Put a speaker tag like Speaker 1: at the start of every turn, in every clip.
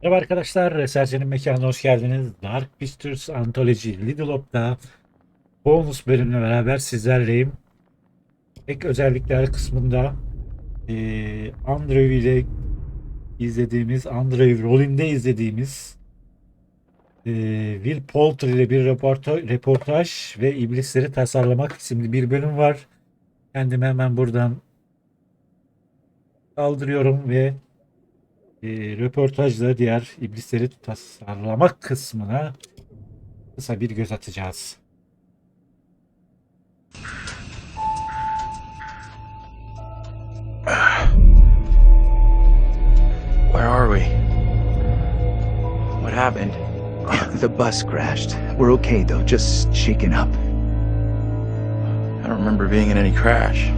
Speaker 1: Merhaba arkadaşlar, Sercan'ın mekanına hoş geldiniz. Dark Pictures Anthology Little Hop'ta bonus bölümle beraber sizlerleyim. Ek özellikler kısmında Andrew ile izlediğimiz, Andrew rolünde izlediğimiz Will Poulter ile bir reportaj ve iblisleri tasarlamak isimli bir bölüm var. Kendimi hemen buradan kaldırıyorum ve röportajla diğer iblisleri tasarlamak kısmına kısa bir göz atacağız.
Speaker 2: Where are we? What happened?
Speaker 3: The bus crashed. We're okay though, just shaken up.
Speaker 2: I don't remember being in any crash.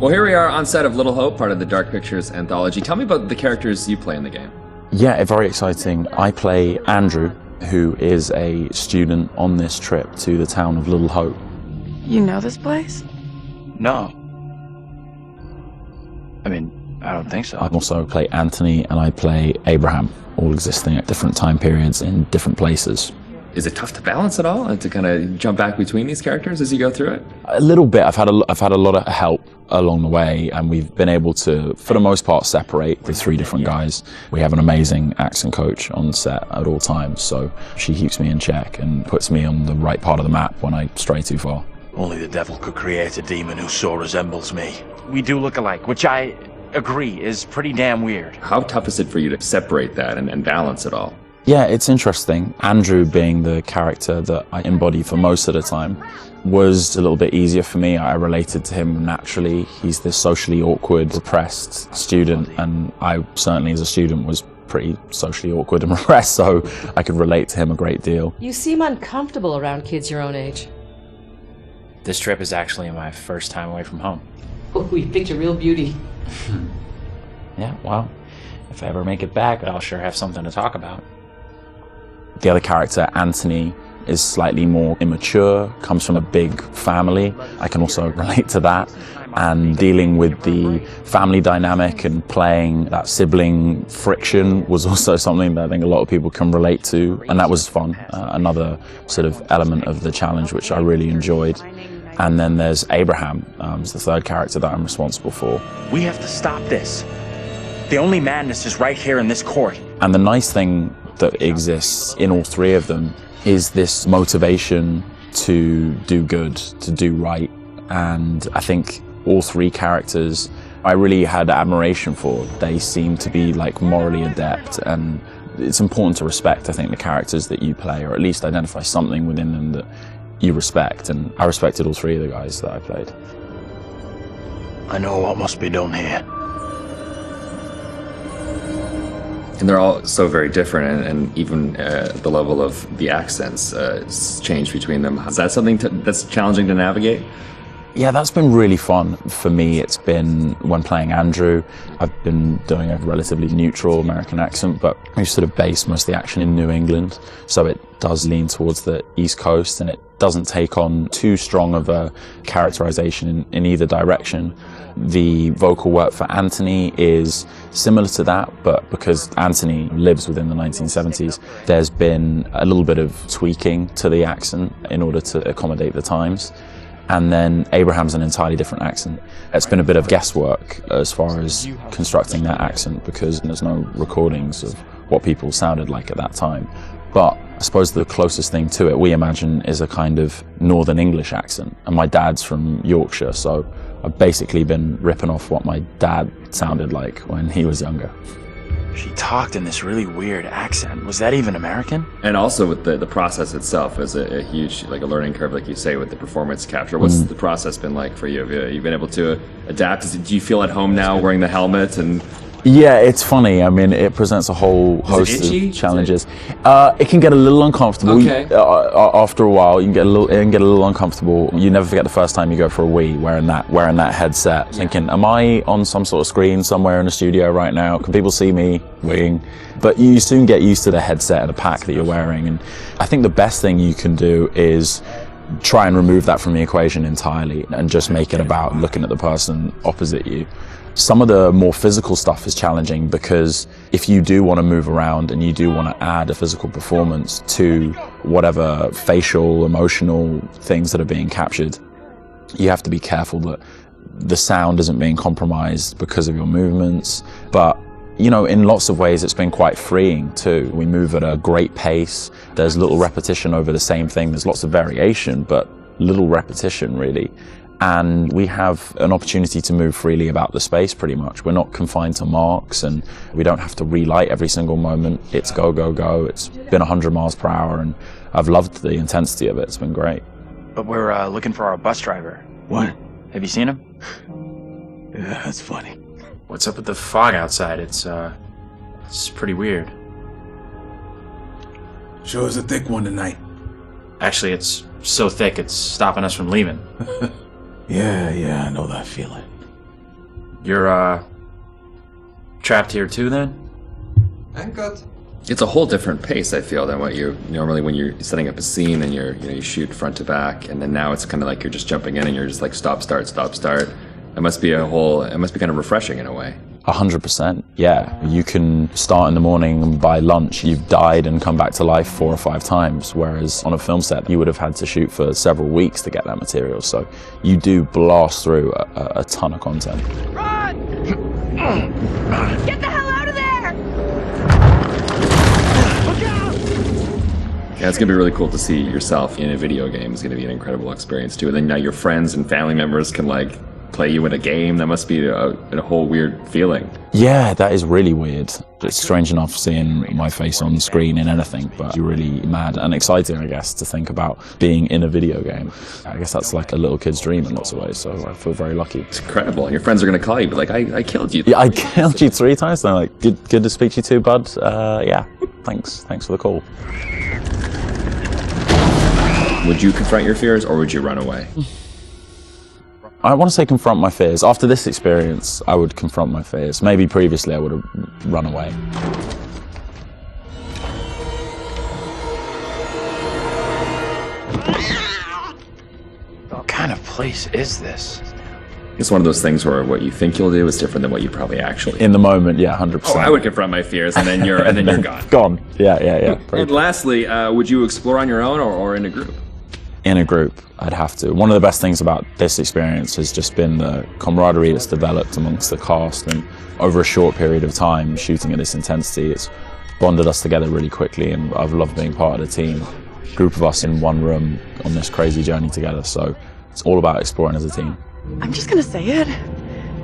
Speaker 4: Well, here we are on set of Little Hope, part of the Dark Pictures Anthology. Tell me about the characters you play in the game.
Speaker 5: Yeah, very exciting. I play Andrew, who is a student on this trip to the town of Little Hope.
Speaker 6: You know this place?
Speaker 2: No. I mean, I don't think so.
Speaker 5: I also play Anthony and I play Abraham, all existing at different time periods in different places.
Speaker 4: Is it tough to balance it all and to kind of jump back between these characters as you go through it?
Speaker 5: A little bit. I've had a lot of help along the way, and we've been able to, for the most part, separate the three different guys. We have an amazing accent coach on set at all times, so she keeps me in check and puts me on the right part of the map when I stray too far.
Speaker 7: Only the devil could create a demon who so resembles me. We do look alike, which I agree is pretty damn weird.
Speaker 4: How tough is it for you to separate that and balance it all?
Speaker 5: Yeah, it's interesting. Andrew, being the character that I embody for most of the time, was a little bit easier for me. I related to him naturally. He's this socially awkward, repressed student, and I certainly as a student was pretty socially awkward and repressed, so I could relate to him a great deal.
Speaker 8: You seem uncomfortable around kids your own age.
Speaker 7: This trip is actually my first time away from home.
Speaker 8: Oh, you picked a real beauty.
Speaker 7: Yeah, well, if I ever make it back, I'll sure have something to talk about.
Speaker 5: The other character, Anthony, is slightly more immature, comes from a big family. I can also relate to that. And dealing with the family dynamic and playing that sibling friction was also something that I think a lot of people can relate to. And that was fun. Another sort of element of the challenge, which I really enjoyed. And then there's Abraham, who's the third character that I'm responsible for.
Speaker 7: We have to stop this. The only madness is right here in this court.
Speaker 5: And the nice thing that exists in all three of them is this motivation to do good, to do right. And I think all three characters I really had admiration for. They seem to be like morally adept, and it's important to respect, I think, the characters that you play, or at least identify something within them that you respect. And I respected all three of the guys that I played.
Speaker 7: I know what must be done here.
Speaker 4: And they're all so very different, and even the level of the accents change between them. Is that something that's challenging to navigate?
Speaker 5: Yeah, that's been really fun for me. It's been, when playing Andrew, I've been doing a relatively neutral American accent, but we sort of base most of the action in New England, so it does lean towards the East Coast, and it doesn't take on too strong of a characterization in either direction. The vocal work for Anthony is similar to that, but because Anthony lives within the 1970s, there's been a little bit of tweaking to the accent in order to accommodate the times. And then Abraham's an entirely different accent. It's been a bit of guesswork as far as constructing that accent, because there's no recordings of what people sounded like at that time. But I suppose the closest thing to it, we imagine, is a kind of Northern English accent. And my dad's from Yorkshire, so I've basically been ripping off what my dad sounded like when he was younger.
Speaker 7: She talked in this really weird accent. Was that even American?
Speaker 4: And also with the process itself is a huge, like a learning curve, like you say, with the performance capture. What's the process been like for you? Have you been able to adapt? Do you feel at home now wearing the helmet? And
Speaker 5: yeah, it's funny. I mean, it presents a whole host of challenges. It can get a little uncomfortable.
Speaker 4: Okay.
Speaker 5: After a while, it can get a little uncomfortable. You never forget the first time you go for a wee wearing that headset, thinking, am I on some sort of screen somewhere in a studio right now? Can people see me weeing? But you soon get used to the headset and the pack that you're wearing. And I think the best thing you can do is try and remove that from the equation entirely and just make it about looking at the person opposite you. Some of the more physical stuff is challenging because if you do want to move around and you do want to add a physical performance to whatever facial, emotional things that are being captured, you have to be careful that the sound isn't being compromised because of your movements. But you know, in lots of ways, it's been quite freeing too. We move at a great pace. There's little repetition over the same thing. There's lots of variation, but little repetition really. And we have an opportunity to move freely about the space pretty much. We're not confined to marks and we don't have to relight every single moment. It's go, go, go. It's been 100 miles per hour and I've loved the intensity of it. It's been great.
Speaker 7: But we're looking for our bus driver.
Speaker 3: What?
Speaker 7: Have you seen him?
Speaker 3: Yeah, that's funny.
Speaker 9: What's up with the fog outside? It's pretty weird.
Speaker 10: Sure is a thick one tonight.
Speaker 9: Actually, it's so thick it's stopping us from leaving.
Speaker 10: Yeah, I know that feeling.
Speaker 9: You're, trapped here too then?
Speaker 2: And cut.
Speaker 4: It's a whole different pace, I feel, than what you normally when you're setting up a scene and you shoot front to back, and then now it's kind of like you're just jumping in and you're just like stop, start, stop, start. It must be kind of refreshing in a way.
Speaker 5: 100%, yeah. You can start in the morning and by lunch you've died and come back to life 4 or 5 times, whereas on a film set you would have had to shoot for several weeks to get that material. So you do blast through a ton of content.
Speaker 6: Run! Get the hell out of there! Look out!
Speaker 4: Yeah, it's gonna be really cool to see yourself in a video game. It's gonna be an incredible experience too. And then now your friends and family members can like play you in a game. That must be a whole weird feeling.
Speaker 5: Yeah, that is really weird. It's strange enough seeing my face on screen in anything, but you're really mad and exciting, I guess, to think about being in a video game. I guess that's like a little kid's dream in lots of ways, so I feel very lucky.
Speaker 4: It's incredible. And your friends are gonna call you, but like, I killed you.
Speaker 5: Yeah, I killed you 3 times. They're like, good to speak to you too, bud. Yeah, thanks for the call.
Speaker 4: Would you confront your fears or would you run away?
Speaker 5: I want to say confront my fears. After this experience, I would confront my fears. Maybe previously I would have run away.
Speaker 7: What kind of place is this?
Speaker 4: It's one of those things where what you think you'll do is different than what you probably actually.
Speaker 5: In the moment, yeah, 100%.
Speaker 4: Oh, I would confront my fears, and then you're gone.
Speaker 5: Gone. Yeah.
Speaker 4: And lastly, would you explore on your own or in a group?
Speaker 5: In a group, I'd have to. One of the best things about this experience has just been the camaraderie that's developed amongst the cast, and over a short period of time shooting at this intensity, it's bonded us together really quickly, and I've loved being part of the team. Group of us in one room on this crazy journey together, so it's all about exploring as a team.
Speaker 6: I'm just gonna say it.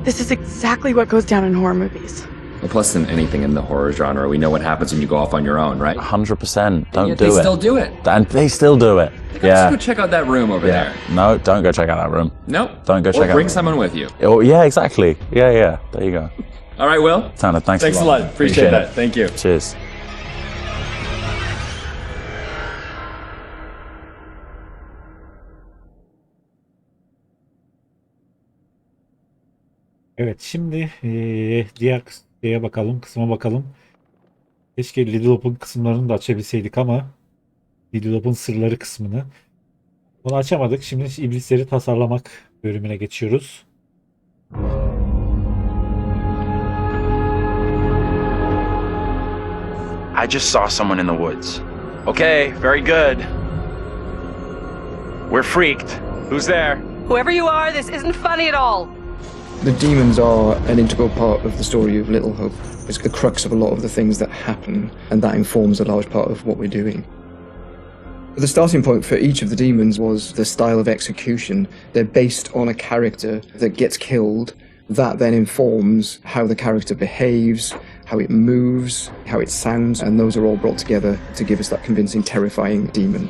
Speaker 6: This is exactly what goes down in horror movies.
Speaker 4: Well, plus than anything in the horror genre, we know what happens when you go off on your own, right?
Speaker 5: 100%. Don't
Speaker 4: Yet
Speaker 5: do
Speaker 4: they
Speaker 5: it.
Speaker 4: still do it.
Speaker 5: And they still do it.
Speaker 4: Let's go check out that room over there.
Speaker 5: No, don't go check out that room.
Speaker 4: Nope.
Speaker 5: Don't go check out.
Speaker 4: Or bring someone with you.
Speaker 5: Oh, yeah, exactly. Yeah. There you go.
Speaker 4: All right, Will.
Speaker 5: Tanner, thanks
Speaker 4: a lot. Appreciate that. Thank you.
Speaker 5: Cheers.
Speaker 1: Evet, şimdi diğer şeye bakalım, kısma bakalım. Keşke Little Hope'un kısımlarını da açabilseydik ama Little Hope'un sırları kısmını. Bunu açamadık. Şimdi iblisleri tasarlamak bölümüne geçiyoruz.
Speaker 7: I just saw someone in the woods. Okay, very good. We're freaked. Who's there?
Speaker 8: Whoever you are, this isn't funny at all.
Speaker 11: The demons are an integral part of the story of Little Hope. It's the crux of a lot of the things that happen, and that informs a large part of what we're doing. The starting point for each of the demons was the style of execution. They're based on a character that gets killed. That then informs how the character behaves, how it moves, how it sounds, and those are all brought together to give us that convincing, terrifying demon.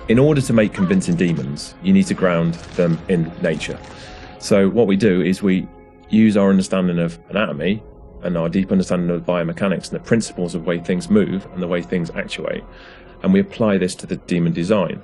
Speaker 12: In order to make convincing demons, you need to ground them in nature. So what we do is we use our understanding of anatomy and our deep understanding of biomechanics and the principles of the way things move and the way things actuate, and we apply this to the demon design.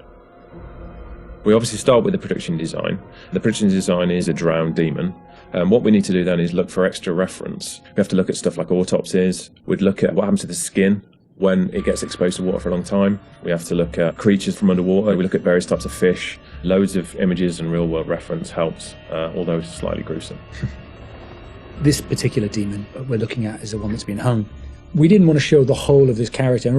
Speaker 12: We obviously start with the production design. The production design is a drowned demon. What we need to do then is look for extra reference. We have to look at stuff like autopsies. We'd look at what happens to the skin when it gets exposed to water for a long time. We have to look at creatures from underwater. We look at various types of fish. Loads of images and real-world reference helps, although it's slightly gruesome.
Speaker 13: This particular demon we're looking at is the one that's been hung. We didn't want to show the whole of this character.